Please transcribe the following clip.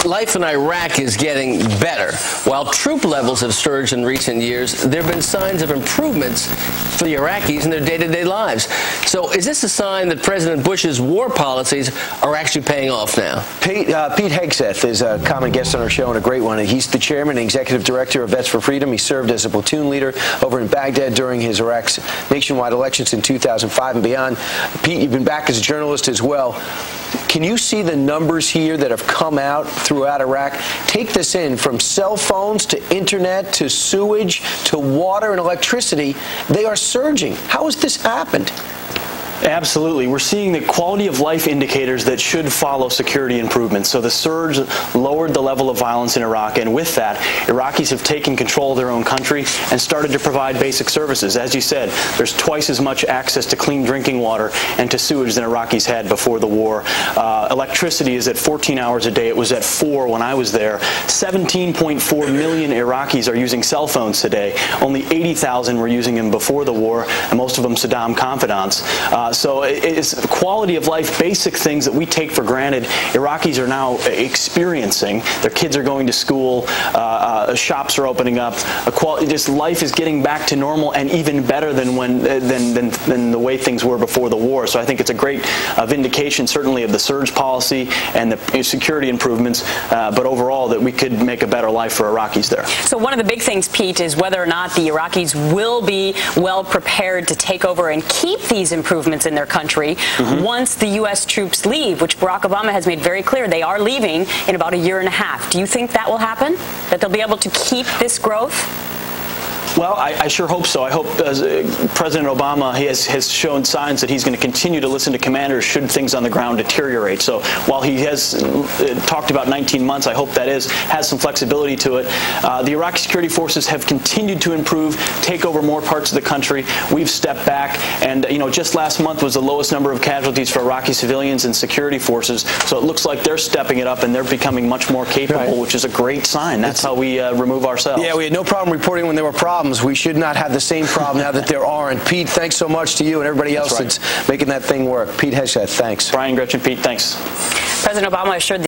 life in Iraq is getting better. While troop levels have surged in recent years, there have been signs of improvements for the Iraqis in their day-to-day lives. So is this a sign that President Bush's war policies are actually paying off now? Pete Hegseth is a common guest on our show and a great one. He's the chairman and executive director of Vets for Freedom. He served as a platoon leader over in Baghdad during his Iraq's nationwide elections in 2005 and beyond. Pete, you've been back as a journalist as well. Can you see the numbers here that have come out throughout Iraq? Take this in, from cell phones to internet to sewage to water and electricity. They are surging. How has this happened? Absolutely. We're seeing the quality of life indicators that should follow security improvements. So the surge lowered the level of violence in Iraq, and with that, Iraqis have taken control of their own country and started to provide basic services. As you said, there's twice as much access to clean drinking water and to sewage than Iraqis had before the war. Electricity is at 14 hours a day. It was at 4 when I was there. 17.4 million Iraqis are using cell phones today. Only 80,000 were using them before the war, and most of them Saddam confidants. So it's quality of life, basic things that we take for granted. Iraqis are now experiencing. Their kids are going to school. Shops are opening up. Just life is getting back to normal and even better than than the way things were before the war. So I think it's a great vindication, certainly, of the surge policy and the security improvements, but overall that we could make a better life for Iraqis there. So one of the big things, Pete, is whether or not the Iraqis will be well prepared to take over and keep these improvements in their country once the U.S. troops leave, which Barack Obama has made very clear they are leaving in about a year and a half. Do you think that will happen? That they'll be able to keep this growth? Well, I sure hope so. I hope President Obama has shown signs that he's going to continue to listen to commanders should things on the ground deteriorate. So while he has talked about 19 months, I hope that has some flexibility to it. The Iraqi security forces have continued to improve, take over more parts of the country. We've stepped back, and just last month was the lowest number of casualties for Iraqi civilians and security forces. So it looks like they're stepping it up and they're becoming much more capable, which is a great sign. That's how we remove ourselves. Yeah, we had no problem reporting when there were problems. We should not have the same problem now that there aren't. Pete, thanks so much to you and everybody else that's making that thing work. Pete Hegseth, thanks. Brian, Gretchen, Pete, thanks. President Obama assured